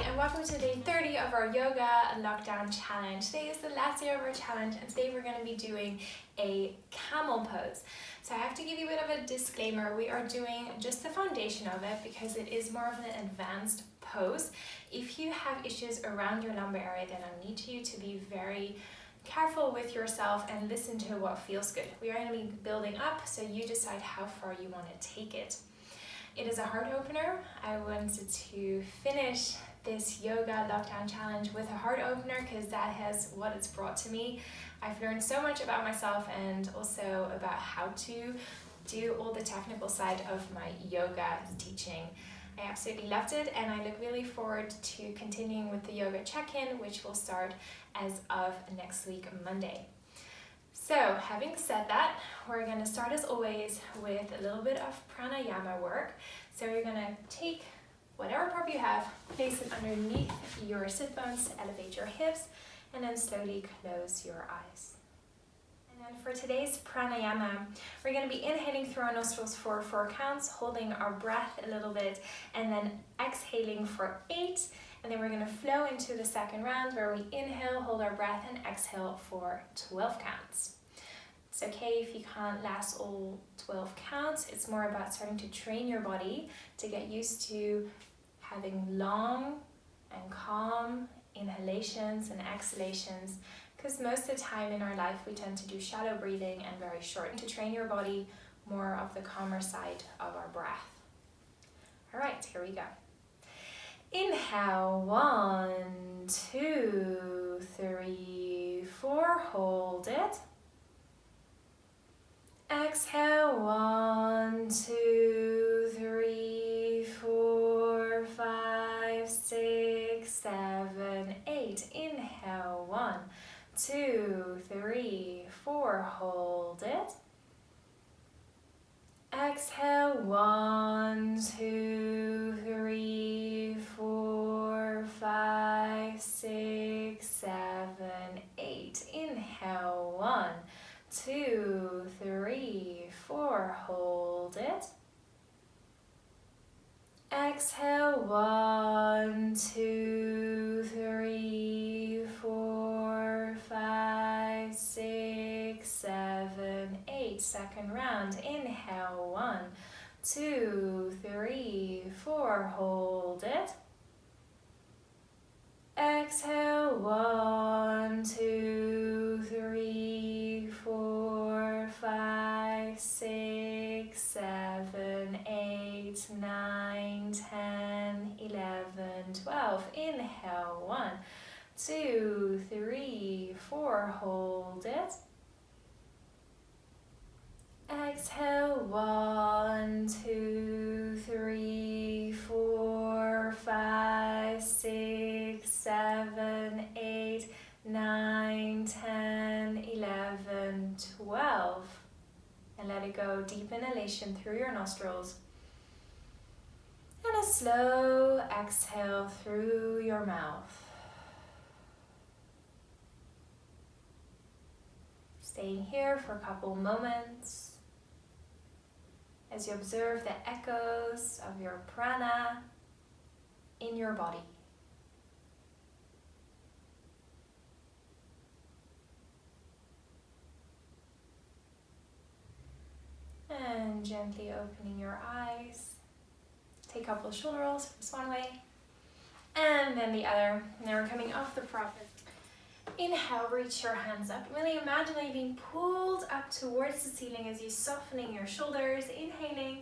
And welcome to day 30 of our yoga lockdown challenge. Today is the last day of our challenge, and today we're going to be doing a camel pose. So I have to give you a bit of a disclaimer. We are doing just the foundation of it because it is more of an advanced pose. If you have issues around your lumbar area, then I need you to be very careful with yourself and listen to what feels good. We are going to be building up, so you decide how far you want to take it. It is a heart opener. I wanted to finish this yoga lockdown challenge with a heart opener because that has what it's brought to me. I've learned so much about myself and also about how to do all the technical side of my yoga teaching. I absolutely loved it, and I look really forward to continuing with the Yoga Check-in, which will start as of next week, Monday. So, having said that, we're going to start as always with a little bit of pranayama work. So you're going to take whatever prop you have, place it underneath your sit bones to elevate your hips, and then slowly close your eyes. And then for today's pranayama, we're going to be inhaling through our nostrils for 4 counts, holding our breath a little bit, and then exhaling for 8. And then we're going to flow into the second round where we inhale, hold our breath, and exhale for 12 counts. It's okay if you can't last all 12 counts. It's more about starting to train your body to get used to having long and calm inhalations and exhalations, because most of the time in our life we tend to do shallow breathing and very short. To train your body more of the calmer side of our breath. All right, here we go. Inhale, 1, 2, 3, 4, hold it. Exhale, 1, 2, 3, 4, 5, 6, 7, 8. Inhale, 1, 2, 3, 4, hold it. Exhale, 1, 2, 3, 4, 5, 6, 7, 8. Inhale, 1, 2, 3, 4, hold it. Exhale, 1, 2, 3, 4, 5, 6, 7, 8. Second round. Inhale, 1, 2, 3, 4, hold it. Exhale, 1, 2, 3, 4, 5, 6, 7, 8, 9, 10, 11, 12. Inhale, 1, 2, 3, 4, hold it. Exhale, 1, 2, 3, 4, 5, 6, 7, 8, 9, 10, 11, 12. And let it go. Deep inhalation through your nostrils. And a slow exhale through your mouth. Staying here for a couple moments as you observe the echoes of your prana in your body. And gently opening your eyes. Take a couple of shoulder rolls, first one way, and then the other. Now we're coming off the prop. Inhale, reach your hands up. Really imagine you being pulled up towards the ceiling as you're softening your shoulders. Inhaling.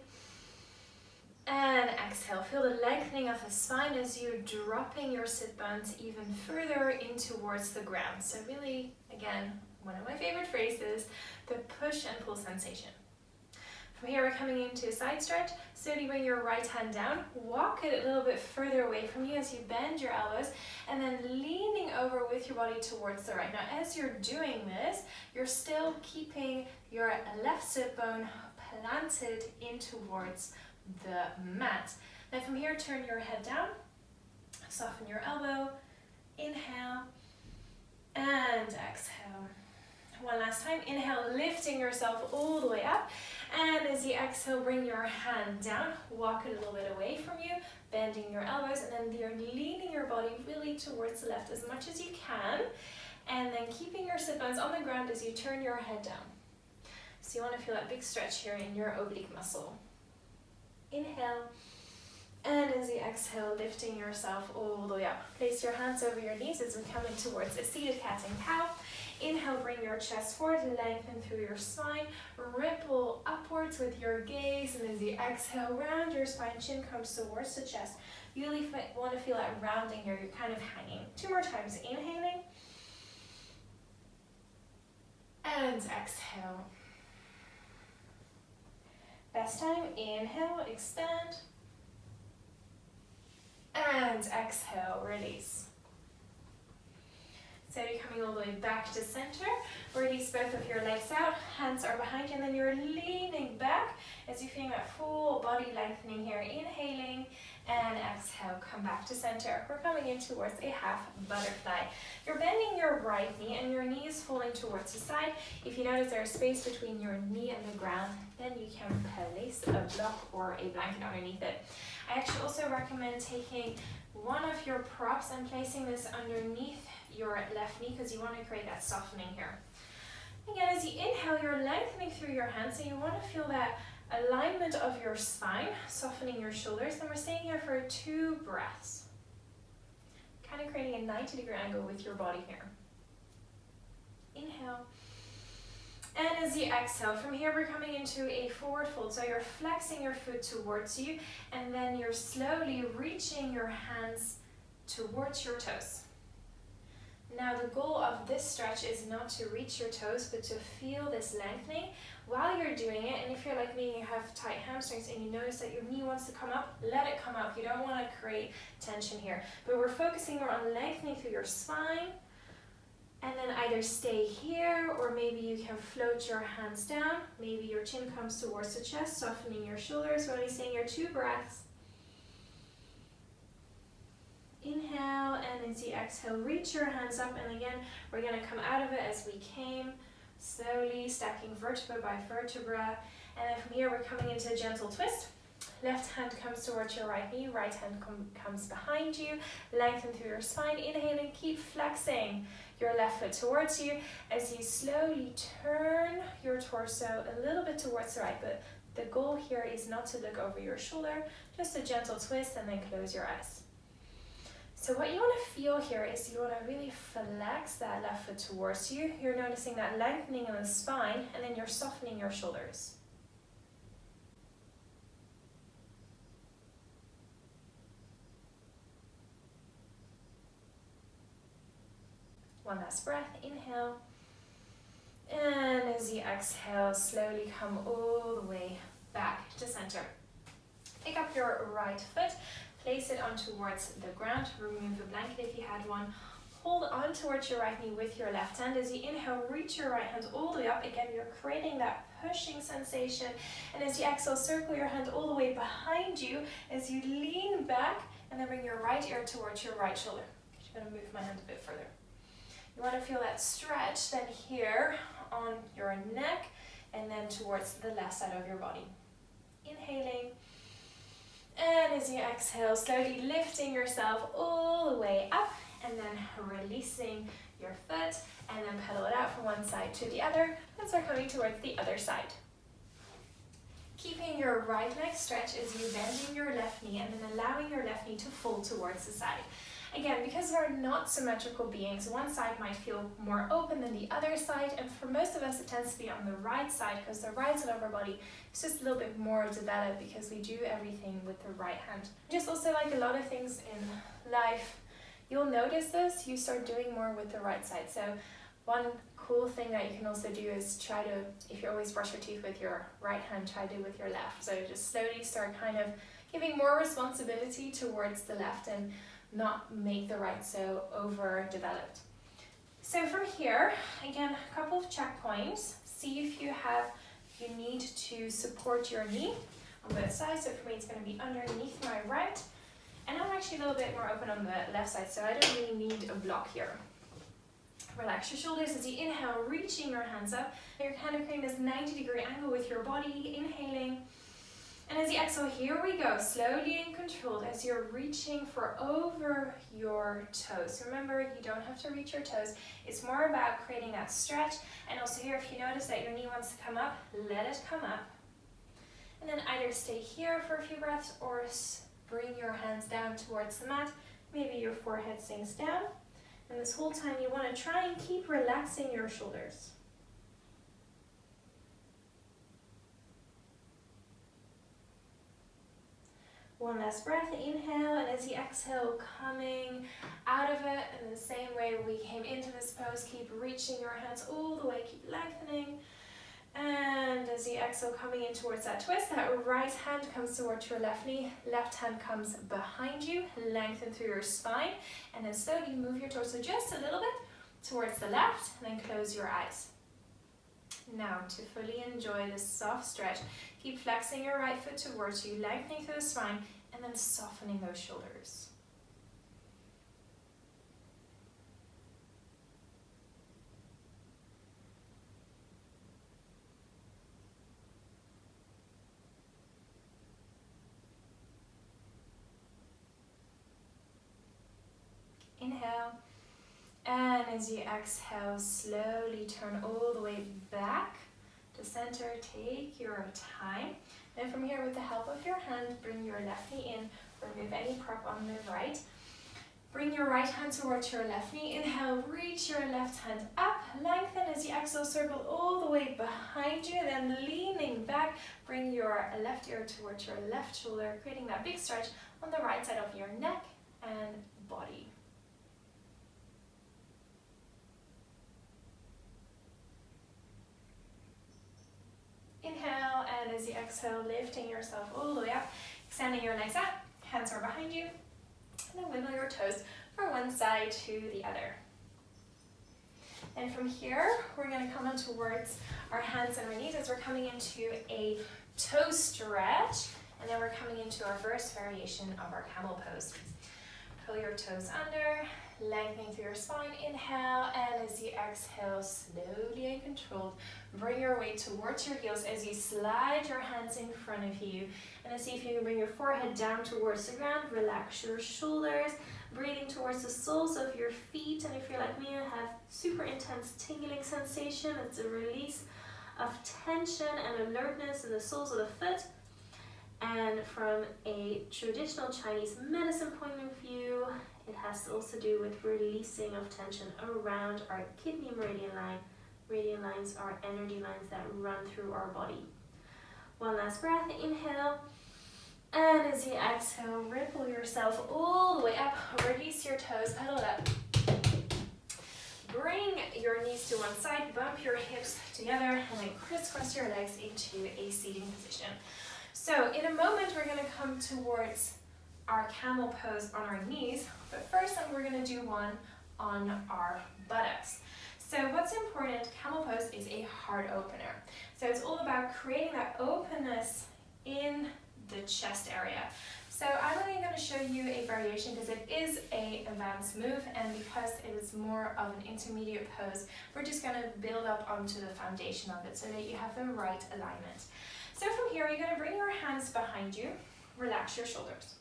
And exhale. Feel the lengthening of the spine as you're dropping your sit bones even further in towards the ground. So really, again, one of my favorite phrases, the push and pull sensation. From here, we're coming into a side stretch. Slowly bring your right hand down. Walk it a little bit further away from you as you bend your elbows, and then leaning over with your body towards the right. Now, as you're doing this, you're still keeping your left sit bone planted in towards the mat. Now, from here, turn your head down. Soften your elbow. Inhale and exhale. One last last time. Inhale, lifting yourself all the way up. And as you exhale, bring your hand down, walk it a little bit away from you, bending your elbows, and then you're leaning your body really towards the left as much as you can. And then keeping your sit bones on the ground as you turn your head down. So you want to feel that big stretch here in your oblique muscle. Inhale. And as you exhale, lifting yourself all the way up. Place your hands over your knees as we come in towards a seated cat and cow. Inhale, bring your chest forward, lengthen through your spine. Ripple upwards with your gaze. And as you exhale, round your spine, chin comes towards the chest. You really want to feel that rounding here. You're kind of hanging. 2 more times. Inhaling. And exhale. Best time. Inhale, extend. And exhale, release. So you're coming all the way back to center. Release both of your legs out, hands are behind you, and then you're leaning back as you're feeling that full body lengthening here. Inhaling and exhale, come back to center. We're coming in towards a half butterfly. You're bending your right knee and your knee is falling towards the side. If you notice there's space between your knee and the ground, then you can place a block or a blanket underneath it. I actually also recommend taking one of your props and placing this underneath your left knee because you want to create that softening here. Again, as you inhale, you're lengthening through your hands, so you want to feel that alignment of your spine, softening your shoulders, and we're staying here for 2 breaths. Kind of creating a 90-degree angle with your body here. Inhale. And as you exhale, from here we're coming into a forward fold. So you're flexing your foot towards you, and then you're slowly reaching your hands towards your toes. Now the goal of this stretch is not to reach your toes, but to feel this lengthening while you're doing it. And if you're like me, you have tight hamstrings and you notice that your knee wants to come up, let it come up. You don't want to create tension here. But we're focusing more on lengthening through your spine. And then either stay here, or maybe you can float your hands down. Maybe your chin comes towards the chest, softening your shoulders. We're only staying here 2 breaths. Inhale, and as you exhale, reach your hands up. And again, we're going to come out of it as we came, slowly stacking vertebra by vertebra. And then from here, we're coming into a gentle twist. Left hand comes towards your right knee, right hand comes behind you. Lengthen through your spine. Inhaling, keep flexing your left foot towards you as you slowly turn your torso a little bit towards the right. But the goal here is not to look over your shoulder, just a gentle twist and then close your eyes. So what you want to feel here is you want to really flex that left foot towards you. You're noticing that lengthening in the spine, and then you're softening your shoulders. One last breath, inhale. And as you exhale, slowly come all the way back to center. Pick up your right foot, place it on towards the ground, remove the blanket if you had one. Hold on towards your right knee with your left hand. As you inhale, reach your right hand all the way up. Again, you're creating that pushing sensation. And as you exhale, circle your hand all the way behind you as you lean back, and then bring your right ear towards your right shoulder. I'm going to move my hand a bit further. You want to feel that stretch then here on your neck and then towards the left side of your body. Inhaling. And as you exhale, slowly lifting yourself all the way up and then releasing your foot and then pedal it out from one side to the other and start coming towards the other side. Keeping your right leg stretched as you bending your left knee and then allowing your left knee to fold towards the side. Again, because we're not symmetrical beings, one side might feel more open than the other side, and for most of us it tends to be on the right side because the right side of our body is just a little bit more developed because we do everything with the right hand. Just also like a lot of things in life, you'll notice this, you start doing more with the right side. So one cool thing that you can also do is try to, if you always brush your teeth with your right hand, try to do with your left. So just slowly start kind of giving more responsibility towards the left and not make the right so overdeveloped. So from here, again, a couple of checkpoints. See if you need to support your knee on both sides. So for me, it's going to be underneath my right. And I'm actually a little bit more open on the left side, so I don't really need a block here. Relax your shoulders as you inhale, reaching your hands up. You're kind of creating this 90-degree angle with your body, inhaling. And as you exhale, here we go, slowly and controlled as you're reaching for over your toes. Remember, you don't have to reach your toes. It's more about creating that stretch. And also here, if you notice that your knee wants to come up, let it come up. And then either stay here for a few breaths or bring your hands down towards the mat. Maybe your forehead sinks down. And this whole time you want to try and keep relaxing your shoulders. One last breath, inhale, and as you exhale, coming out of it in the same way we came into this pose, keep reaching your hands all the way, keep lengthening. And as you exhale, coming in towards that twist, that right hand comes towards your left knee, left hand comes behind you, lengthen through your spine, and then slowly move your torso just a little bit towards the left, and then close your eyes. Now, to fully enjoy this soft stretch, keep flexing your right foot towards you, lengthening through the spine, and then softening those shoulders. Inhale, and as you exhale, slowly turn all the way back to center. Take your time. And from here, with the help of your hand, bring your left knee in, remove any prop on the right. Bring your right hand towards your left knee. Inhale, reach your left hand up, lengthen as you exhale, circle all the way behind you, then leaning back, bring your left ear towards your left shoulder, creating that big stretch on the right side of your neck and body. Inhale, and as you exhale, lifting yourself all the way up, extending your legs out, hands are behind you, and then wiggle your toes from one side to the other. And from here, we're going to come on towards our hands and our knees as we're coming into a toe stretch, and then we're coming into our first variation of our camel pose. Pull your toes under, lengthening through your spine, inhale, and as you exhale, slowly and controlled, bring your weight towards your heels as you slide your hands in front of you. And then see if you can bring your forehead down towards the ground, relax your shoulders, breathing towards the soles of your feet. And if you're like me and have super intense tingling sensation, it's a release of tension and alertness in the soles of the foot. And from a traditional Chinese medicine point of view, it has to also do with releasing of tension around our kidney meridian line. Meridian lines are energy lines that run through our body. One last breath, inhale. And as you exhale, ripple yourself all the way up. Release your toes, pedal it up. Bring your knees to one side, bump your hips together, and then crisscross your legs into a seating position. So in a moment, we're going to come towards our camel pose on our knees, but first we're going to do one on our buttocks. So what's important, camel pose is a heart opener. So it's all about creating that openness in the chest area. So I'm only going to show you a variation because it is an advanced move, and because it is more of an intermediate pose, we're just going to build up onto the foundation of it so that you have the right alignment. So from here, you're going to bring your hands behind you, relax your shoulders.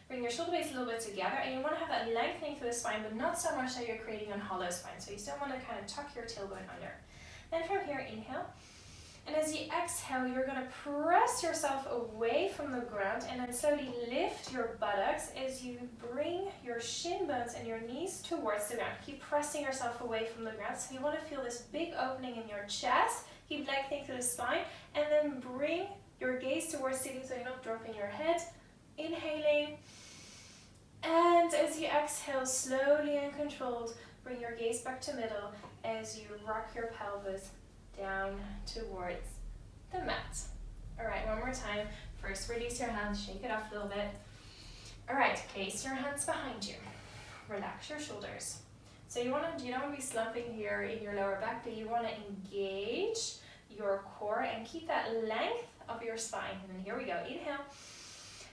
Bring your shoulder blades a little bit together, and you want to have that lengthening through the spine, but not so much that you're creating a hollow spine. So you still want to kind of tuck your tailbone under. Then from here, inhale. And as you exhale, you're going to press yourself away from the ground and then slowly lift your buttocks as you bring your shin bones and your knees towards the ground. Keep pressing yourself away from the ground. So you want to feel this big opening in your chest. Keep lengthening through the spine, and then bring your gaze towards ceiling so you're not dropping your head. Inhaling, and as you exhale, slowly and controlled, bring your gaze back to middle as you rock your pelvis down towards the mat. All right, one more time. First, release your hands, shake it off a little bit. All right, place your hands behind you. Relax your shoulders. So you don't want to be slumping here in your lower back, but you want to engage your core and keep that length of your spine. And then here we go. Inhale.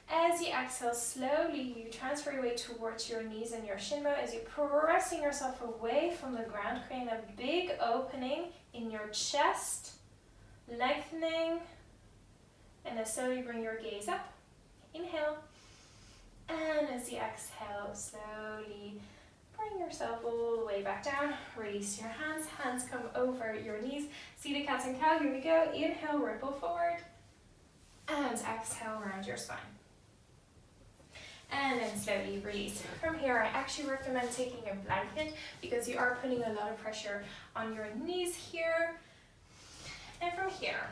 As you exhale, slowly you transfer your weight towards your knees and your shin bone as you're pressing yourself away from the ground, creating a big opening in your chest, lengthening, and then slowly bring your gaze up. Inhale, and as you exhale, slowly bring yourself all the way back down. Release your hands. Hands come over your knees. Seated cat and cow. Here we go. Inhale, ripple forward. And exhale, round your spine. And then slowly release. From here, I actually recommend taking a blanket because you are putting a lot of pressure on your knees here. And from here,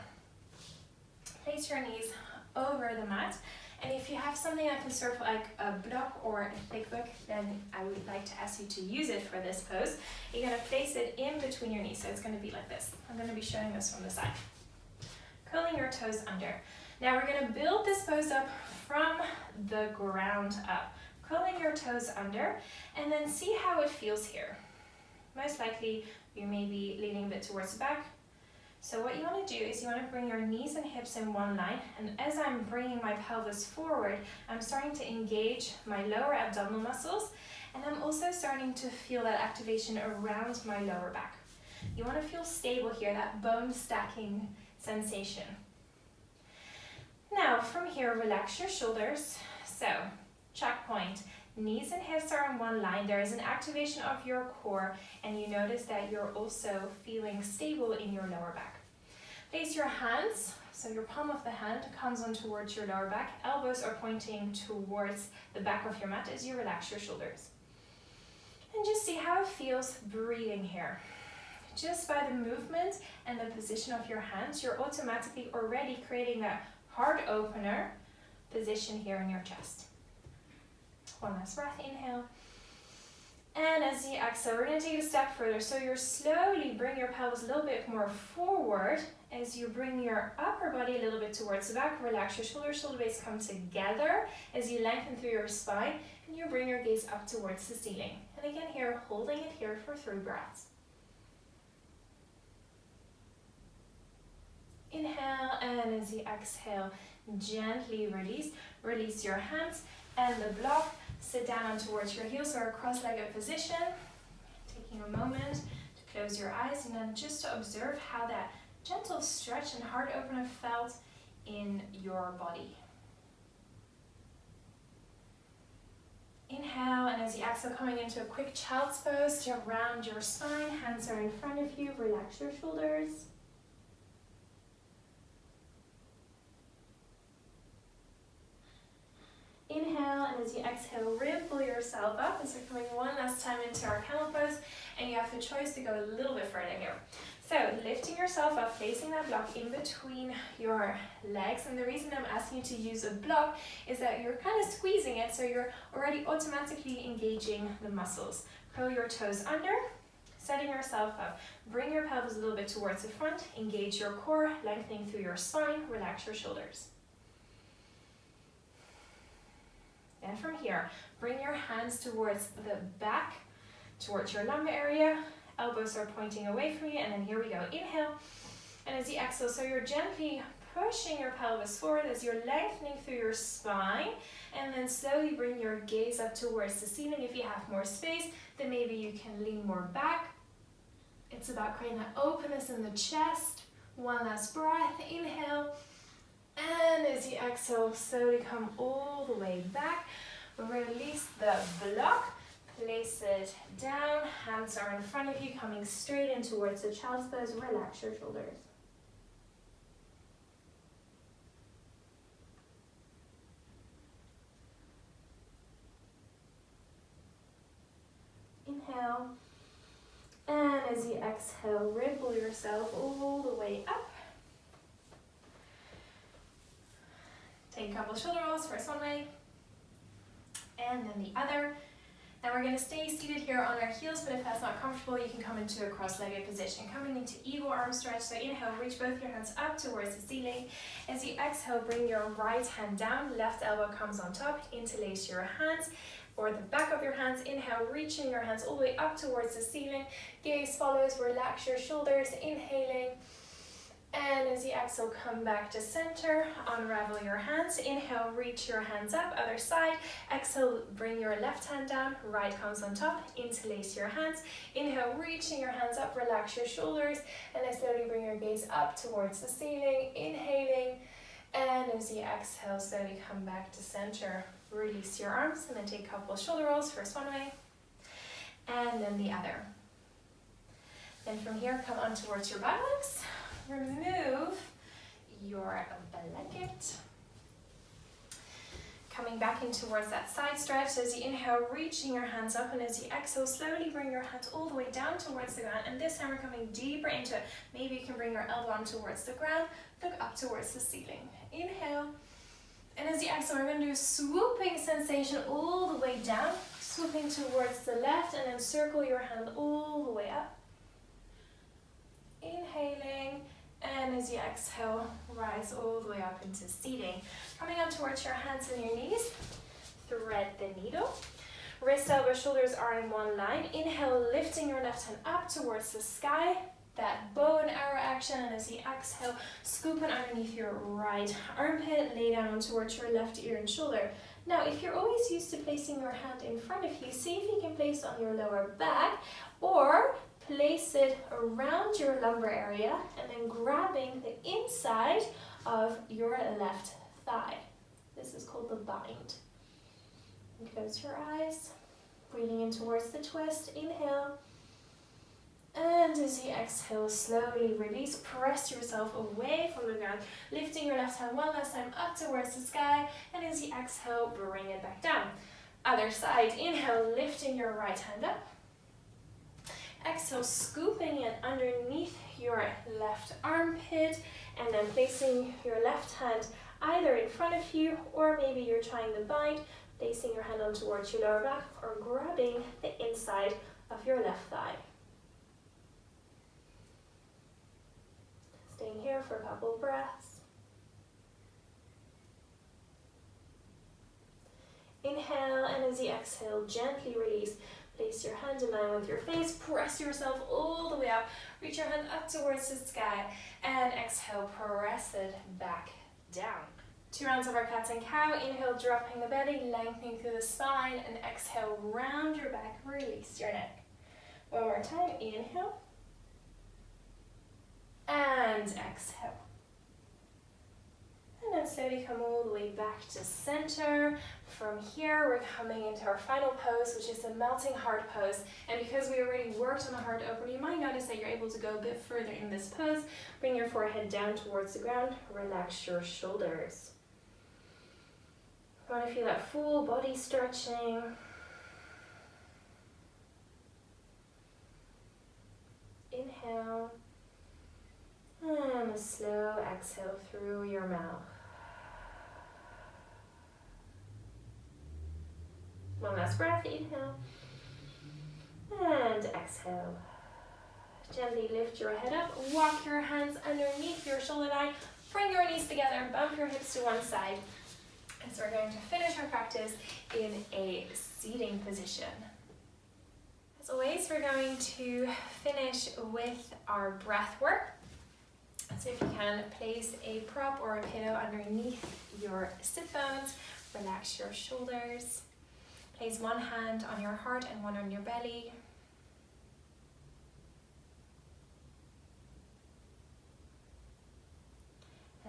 place your knees over the mat. And if you have something that can serve like a block or a thick book, then I would like to ask you to use it for this pose. You're going to place it in between your knees, so it's going to be like this. I'm going to be showing this from the side. Curling your toes under. Now we're going to build this pose up from the ground up. Curling your toes under, and then see how it feels here. Most likely, you may be leaning a bit towards the back. So what you want to do is you want to bring your knees and hips in one line, and as I'm bringing my pelvis forward, I'm starting to engage my lower abdominal muscles, and I'm also starting to feel that activation around my lower back. You want to feel stable here, that bone stacking sensation. Now from here, relax your shoulders. So checkpoint, knees and hips are in one line. There is an activation of your core, and you notice that you're also feeling stable in your lower back. Place your hands, so your palm of the hand comes on towards your lower back. Elbows are pointing towards the back of your mat as you relax your shoulders. And just see how it feels breathing here. Just by the movement and the position of your hands, you're automatically already creating that heart opener position here in your chest. One last breath, inhale. And as you exhale, we're going to take it a step further. So you're slowly bring your pelvis a little bit more forward as you bring your upper body a little bit towards the back. Relax your shoulders, shoulder blades come together as you lengthen through your spine, and you bring your gaze up towards the ceiling. And again here, holding it here for 3 breaths. Inhale, and as you exhale, gently release. Release your hands and the block. Sit down on towards your heels or a cross-legged position. Taking a moment to close your eyes and then just to observe how that gentle stretch and heart opener felt in your body. Inhale, and as you exhale, coming into a quick child's pose to round your spine. Hands are in front of you. Relax your shoulders. Inhale, and as you exhale, ripple yourself up as we're coming one last time into our camel pose, and you have the choice to go a little bit further here. So lifting yourself up, placing that block in between your legs, and the reason I'm asking you to use a block is that you're kind of squeezing it, so you're already automatically engaging the muscles. Curl your toes under, setting yourself up. Bring your pelvis a little bit towards the front, engage your core, lengthening through your spine, relax your shoulders. And from here, bring your hands towards the back, towards your lumbar area. Elbows are pointing away from you, and then here we go. Inhale, and as you exhale, so you're gently pushing your pelvis forward as you're lengthening through your spine, and then slowly bring your gaze up towards the ceiling. If you have more space, then maybe you can lean more back. It's about creating that openness in the chest. One last breath, inhale. And as you exhale, slowly come all the way back. Release the block, place it down. Hands are in front of you, coming straight in towards the child's pose. Relax your shoulders. Inhale. And as you exhale, ripple yourself all the way up. Take a couple shoulder rolls, first one leg, and then the other. Now we're going to stay seated here on our heels, but if that's not comfortable, you can come into a cross-legged position. Coming into eagle arm stretch, so inhale, reach both your hands up towards the ceiling. As you exhale, bring your right hand down, left elbow comes on top, interlace your hands, or the back of your hands. Inhale, reaching your hands all the way up towards the ceiling. Gaze follows, relax your shoulders, inhaling. And as you exhale, come back to center, unravel your hands. Inhale, reach your hands up, other side. Exhale, bring your left hand down, right comes on top, interlace your hands. Inhale, reaching your hands up, relax your shoulders, and then slowly bring your gaze up towards the ceiling, inhaling. And as you exhale, slowly come back to center. Release your arms, and then take a couple shoulder rolls, first one way, and then the other. Then from here, come on towards your buttocks. Remove your blanket. Coming back in towards that side stretch. So as you inhale, reaching your hands up, and as you exhale, slowly bring your hands all the way down towards the ground. And this time we're coming deeper into it. Maybe you can bring your elbow on towards the ground, look up towards the ceiling. Inhale. And as you exhale, we're going to do a swooping sensation all the way down, swooping towards the left, and then circle your hand all the way up. Inhaling. And as you exhale, rise all the way up into seating. Coming up towards your hands and your knees, thread the needle. Wrist, elbow, shoulders are in one line. Inhale, lifting your left hand up towards the sky. That bow and arrow action. And as you exhale, scooping underneath your right armpit, lay down towards your left ear and shoulder. Now, if you're always used to placing your hand in front of you, see if you can place it on your lower back, or place it around your lumbar area and then grabbing the inside of your left thigh. This is called the bind. And close your eyes, breathing in towards the twist. Inhale. And as you exhale, slowly release. Press yourself away from the ground, lifting your left hand one last time up towards the sky. And as you exhale, bring it back down. Other side. Inhale, lifting your right hand up. Exhale, scooping it underneath your left armpit, and then placing your left hand either in front of you, or maybe you're trying the bind, placing your hand on towards your lower back, or grabbing the inside of your left thigh. Staying here for a couple of breaths. Inhale, and as you exhale, gently release. Place your hand in line with your face, press yourself all the way up, reach your hand up towards the sky, and exhale, press it back down. 2 rounds of our cat and cow. Inhale, dropping the belly, lengthening through the spine, and exhale, round your back, release your neck. One more time, inhale, and exhale. And then slowly come all the way back to center. From here, we're coming into our final pose, which is the melting heart pose. And because we already worked on the heart opener, you might notice that you're able to go a bit further in this pose. Bring your forehead down towards the ground. Relax your shoulders. You want to feel that full body stretching. Inhale. And a slow exhale through your mouth. One last breath, inhale, and exhale. Gently lift your head up, walk your hands underneath your shoulder line, bring your knees together and bump your hips to one side. And so we're going to finish our practice in a seating position. As always, we're going to finish with our breath work. So if you can, place a prop or a pillow underneath your sit bones, relax your shoulders. Place one hand on your heart and one on your belly.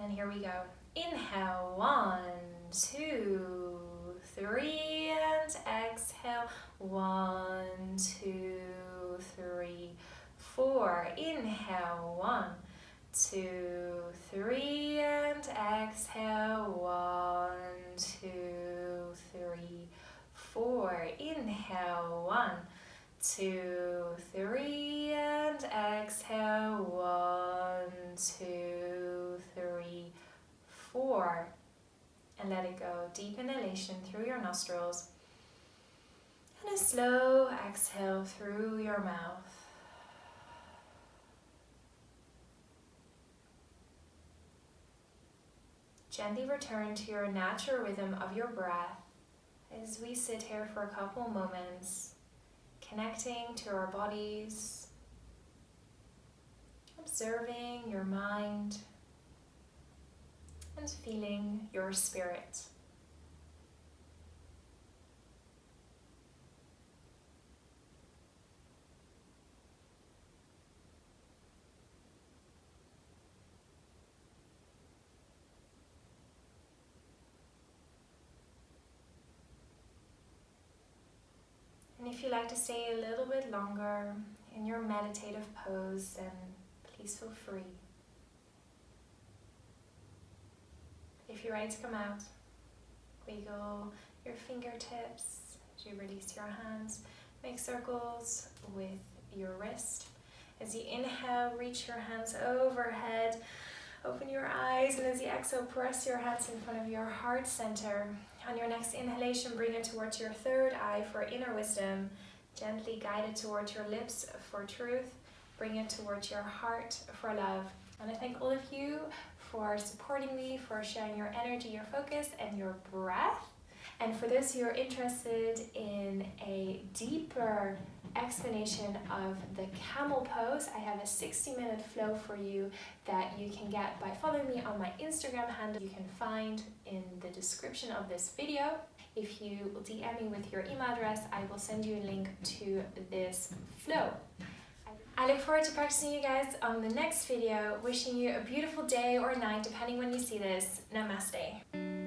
And here we go. Inhale, 1, 2, 3, and exhale, 1, 2, 3, 4. Inhale, 1, 2, 3, and exhale, 1, 2, 3, 4. Inhale, 1, 2, 3, and exhale, 1, 2, 3, 4. And let it go. Deep inhalation through your nostrils. And a slow exhale through your mouth. Gently return to your natural rhythm of your breath as we sit here for a couple moments, connecting to our bodies, observing your mind and feeling your spirit. And if you like to stay a little bit longer in your meditative pose, then please feel free. If you're ready to come out, wiggle your fingertips as you release your hands. Make circles with your wrist. As you inhale, reach your hands overhead. Open your eyes, and as you exhale, press your hands in front of your heart center. On your next inhalation, bring it towards your third eye for inner wisdom. Gently guide it towards your lips for truth. Bring it towards your heart for love. And I thank all of you for supporting me, for sharing your energy, your focus, and your breath. And for those who are interested in a deeper explanation of the Camel Pose, I have a 60-minute flow for you that you can get by following me on my Instagram handle. You can find in the description of this video. If you DM me with your email address, I will send you a link to this flow. I look forward to practicing you guys on the next video. Wishing you a beautiful day or night, depending when you see this. Namaste.